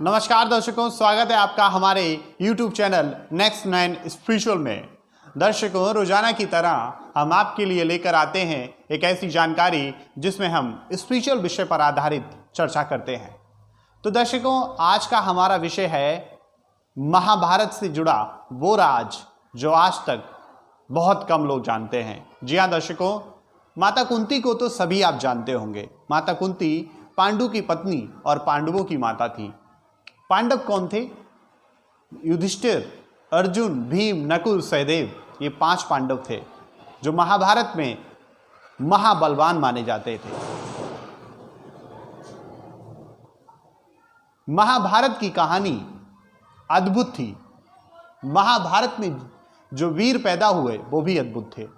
नमस्कार दर्शकों, स्वागत है आपका हमारे YouTube चैनल नेक्स्ट 9 स्पिरिचुअल में। दर्शकों, रोजाना की तरह हम आपके लिए लेकर आते हैं एक ऐसी जानकारी जिसमें हम स्पिरिचुअल विषय पर आधारित चर्चा करते हैं। तो दर्शकों, आज का हमारा विषय है महाभारत से जुड़ा वो राज जो आज तक बहुत कम लोग जानते हैं। जी हाँ दर्शकों, माता कुंती को तो सभी आप जानते होंगे। माता कुंती पांडु की पत्नी और पांडवों की माता थी। पांडव कौन थे? युधिष्ठिर, अर्जुन, भीम, नकुल, सहदेव, ये 5 पांडव थे जो महाभारत में महाबलवान माने जाते थे। महाभारत की कहानी अद्भुत थी। महाभारत में जो वीर पैदा हुए वो भी अद्भुत थे।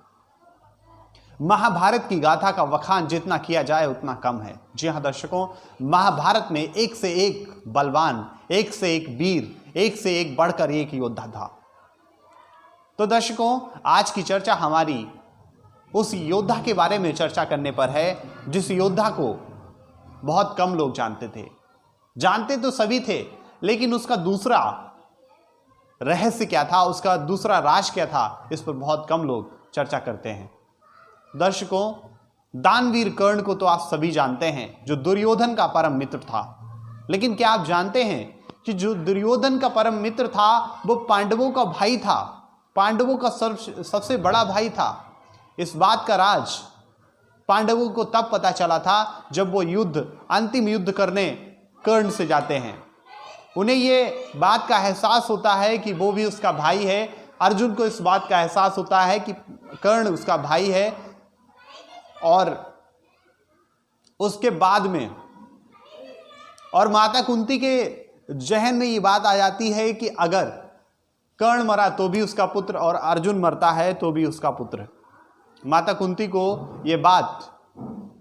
महाभारत की गाथा का वखान जितना किया जाए उतना कम है। जी हाँ दर्शकों, महाभारत में एक से एक बलवान, एक से एक वीर, एक से एक बढ़कर एक योद्धा था। तो दर्शकों, आज की चर्चा हमारी उस योद्धा के बारे में चर्चा करने पर है जिस योद्धा को बहुत कम लोग जानते थे। जानते तो सभी थे, लेकिन उसका दूसरा रहस्य क्या था, उसका दूसरा राज क्या था, इस पर बहुत कम लोग चर्चा करते हैं। दर्शकों, दानवीर कर्ण को तो आप सभी जानते हैं, जो दुर्योधन का परम मित्र था। लेकिन क्या आप जानते हैं कि जो दुर्योधन का परम मित्र था वो पांडवों का भाई था, पांडवों का सबसे बड़ा भाई था। इस बात का राज पांडवों को तब पता चला था जब वो अंतिम युद्ध करने कर्ण से जाते हैं। उन्हें ये बात का एहसास होता है कि वो भी उसका भाई है। अर्जुन को इस बात का एहसास होता है कि कर्ण उसका भाई है। और उसके बाद में और माता कुंती के जहन में ये बात आ जाती है कि अगर कर्ण मरा तो भी उसका पुत्र और अर्जुन मरता है तो भी उसका पुत्र। माता कुंती को ये बात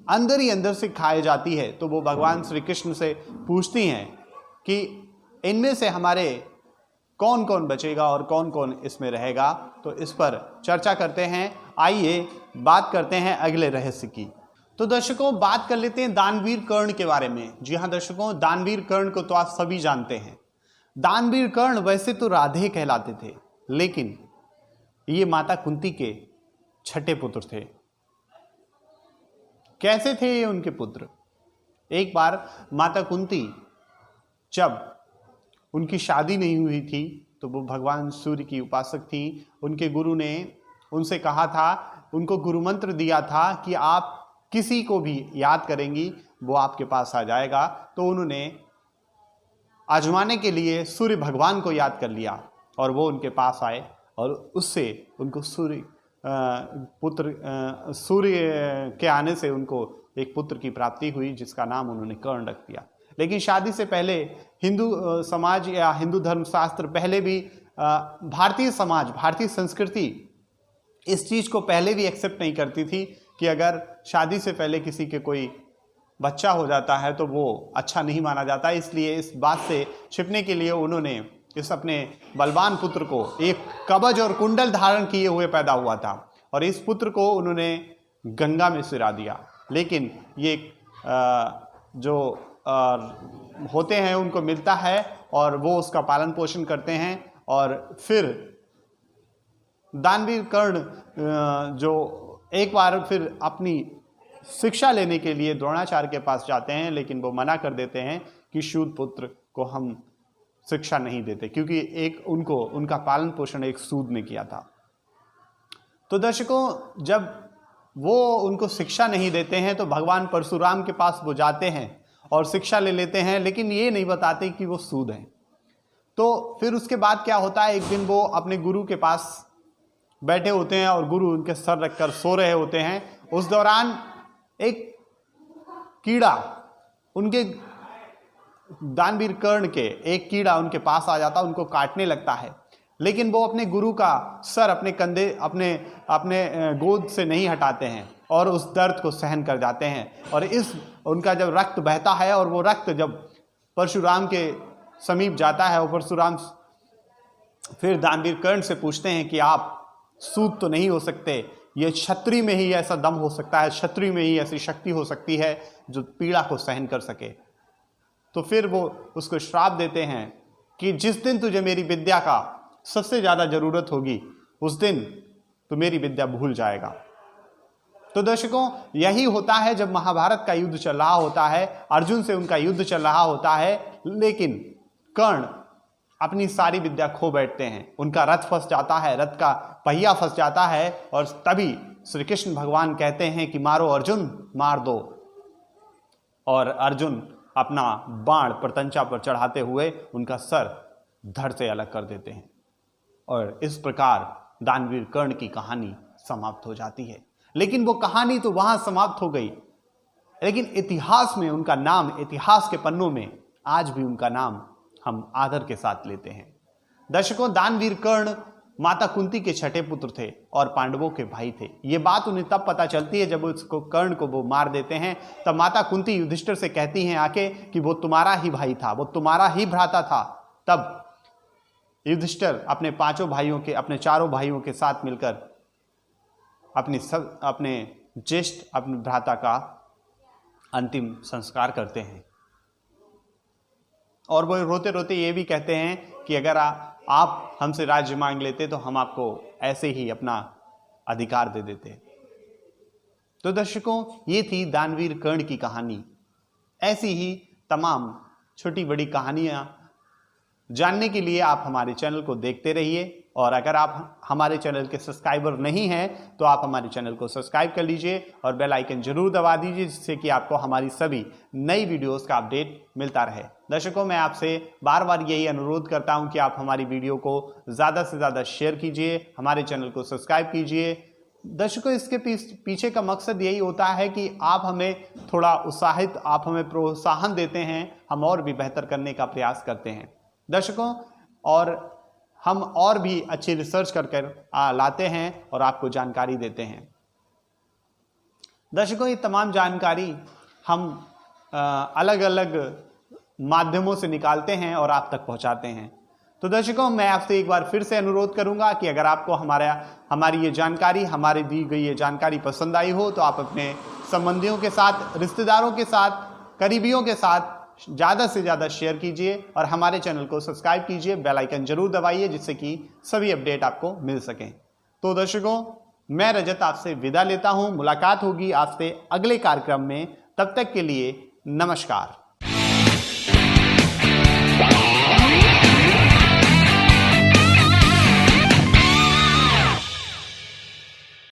अंदर ही अंदर से खाई जाती है। तो वो भगवान श्री कृष्ण से पूछती हैं कि इनमें से हमारे कौन कौन बचेगा और कौन कौन इसमें रहेगा। तो इस पर चर्चा करते हैं। आइए बात करते हैं अगले रहस्य की। तो दर्शकों, बात कर लेते हैं दानवीर कर्ण के बारे में। जी हाँ दर्शकों, दानवीर कर्ण को तो आप सभी जानते हैं। दानवीर कर्ण वैसे तो राधे कहलाते थे, लेकिन ये माता कुंती के छठे पुत्र थे। कैसे थे ये उनके पुत्र? एक बार माता कुंती जब उनकी शादी नहीं हुई थी तो वो भगवान सूर्य की उपासक थी। उनके गुरु ने उनसे कहा था, उनको गुरु मंत्र दिया था कि आप किसी को भी याद करेंगी वो आपके पास आ जाएगा। तो उन्होंने आजमाने के लिए सूर्य भगवान को याद कर लिया और वो उनके पास आए और उससे उनको सूर्य के आने से उनको एक पुत्र की प्राप्ति हुई जिसका नाम उन्होंने कर्ण रख दिया। लेकिन शादी से पहले हिंदू समाज या हिंदू धर्मशास्त्र पहले भी भारतीय समाज, भारतीय संस्कृति इस चीज़ को पहले भी एक्सेप्ट नहीं करती थी कि अगर शादी से पहले किसी के कोई बच्चा हो जाता है तो वो अच्छा नहीं माना जाता। इसलिए इस बात से छिपने के लिए उन्होंने इस अपने बलवान पुत्र को एक कवच और कुंडल धारण किए हुए पैदा हुआ था और इस पुत्र को उन्होंने गंगा में सिरा दिया। लेकिन ये जो होते हैं उनको मिलता है और वो उसका पालन पोषण करते हैं। और फिर दानवीर कर्ण जो एक बार फिर अपनी शिक्षा लेने के लिए द्रोणाचार्य के पास जाते हैं, लेकिन वो मना कर देते हैं कि शूद्र पुत्र को हम शिक्षा नहीं देते, क्योंकि उनका पालन पोषण एक सूद ने किया था। तो दर्शकों, जब वो उनको शिक्षा नहीं देते हैं तो भगवान परशुराम के पास वो जाते हैं और शिक्षा ले लेते हैं, लेकिन ये नहीं बताते कि वो सूद हैं। तो फिर उसके बाद क्या होता है, एक दिन वो अपने गुरु के पास बैठे होते हैं और गुरु उनके सर रखकर सो रहे होते हैं। उस दौरान एक कीड़ा उनके दानवीर कर्ण के एक कीड़ा उनके पास आ जाता, उनको काटने लगता है। लेकिन वो अपने गुरु का सर अपने कंधे अपने गोद से नहीं हटाते हैं और उस दर्द को सहन कर जाते हैं। और उनका जब रक्त बहता है और वो रक्त जब परशुराम के समीप जाता है और परशुराम फिर दानवीर कर्ण से पूछते हैं कि आप सूद तो नहीं हो सकते, ये क्षत्रिय में ही ऐसा दम हो सकता है, क्षत्रिय में ही ऐसी शक्ति हो सकती है जो पीड़ा को सहन कर सके। तो फिर वो उसको श्राप देते हैं कि जिस दिन तुझे मेरी विद्या का सबसे ज़्यादा ज़रूरत होगी उस दिन तू मेरी विद्या भूल जाएगा। तो दर्शकों, यही होता है जब महाभारत का युद्ध चल रहा होता है, अर्जुन से उनका युद्ध चल रहा होता है, लेकिन कर्ण अपनी सारी विद्या खो बैठते हैं, उनका रथ फंस जाता है, रथ का पहिया फंस जाता है और तभी श्री कृष्ण भगवान कहते हैं कि मारो अर्जुन, मार दो। और अर्जुन अपना बाण प्रतंचा पर चढ़ाते हुए उनका सर धड़ से अलग कर देते हैं और इस प्रकार दानवीर कर्ण की कहानी समाप्त हो जाती है। लेकिन वो कहानी तो वहां समाप्त हो गई, लेकिन इतिहास में उनका नाम, इतिहास के पन्नों में आज भी उनका नाम हम आदर के साथ लेते हैं। दर्शकों, दानवीर कर्ण माता कुंती के छठे पुत्र थे और पांडवों के भाई थे। ये बात उन्हें तब पता चलती है जब उसको कर्ण को वो मार देते हैं। तब माता कुंती युधिष्ठिर से कहती हैं आके कि वो तुम्हारा ही भाई था, वो तुम्हारा ही भ्राता था। तब युधिष्ठिर अपने अपने चारों भाइयों के साथ मिलकर अपने ज्येष्ठ अपने भ्राता का अंतिम संस्कार करते हैं और वो रोते रोते ये भी कहते हैं कि अगर आप हमसे राज्य मांग लेते तो हम आपको ऐसे ही अपना अधिकार दे देते। तो दर्शकों, ये थी दानवीर कर्ण की कहानी। ऐसी ही तमाम छोटी बड़ी कहानियां जानने के लिए आप हमारे चैनल को देखते रहिए और अगर आप हमारे चैनल के सब्सक्राइबर नहीं हैं तो आप हमारे चैनल को सब्सक्राइब कर लीजिए और बेल आइकन जरूर दबा दीजिए, जिससे कि आपको हमारी सभी नई वीडियोस का अपडेट मिलता रहे। दर्शकों, मैं आपसे बार बार यही अनुरोध करता हूं कि आप हमारी वीडियो को ज़्यादा से ज़्यादा शेयर कीजिए, हमारे चैनल को सब्सक्राइब कीजिए। दर्शकों, इसके पीछे का मकसद यही होता है कि आप हमें थोड़ा उत्साहित, आप हमें प्रोत्साहन देते हैं, हम और भी बेहतर करने का प्रयास करते हैं दर्शकों, और हम और भी अच्छी रिसर्च कर लाते हैं और आपको जानकारी देते हैं। दर्शकों, ये तमाम जानकारी हम अलग अलग माध्यमों से निकालते हैं और आप तक पहुंचाते हैं। तो दर्शकों, मैं आपसे एक बार फिर से अनुरोध करूंगा कि अगर आपको हमारी ये जानकारी, हमारी दी गई ये जानकारी पसंद आई हो तो आप अपने संबंधियों के साथ, रिश्तेदारों के साथ, करीबियों के साथ ज़्यादा से ज़्यादा शेयर कीजिए और हमारे चैनल को सब्सक्राइब कीजिए, बेल आइकन जरूर दबाइए, जिससे कि सभी अपडेट आपको मिल सकें। तो दर्शकों, मैं रजत आपसे विदा लेता हूं। मुलाकात होगी आपसे अगले कार्यक्रम में। तब तक के लिए नमस्कार।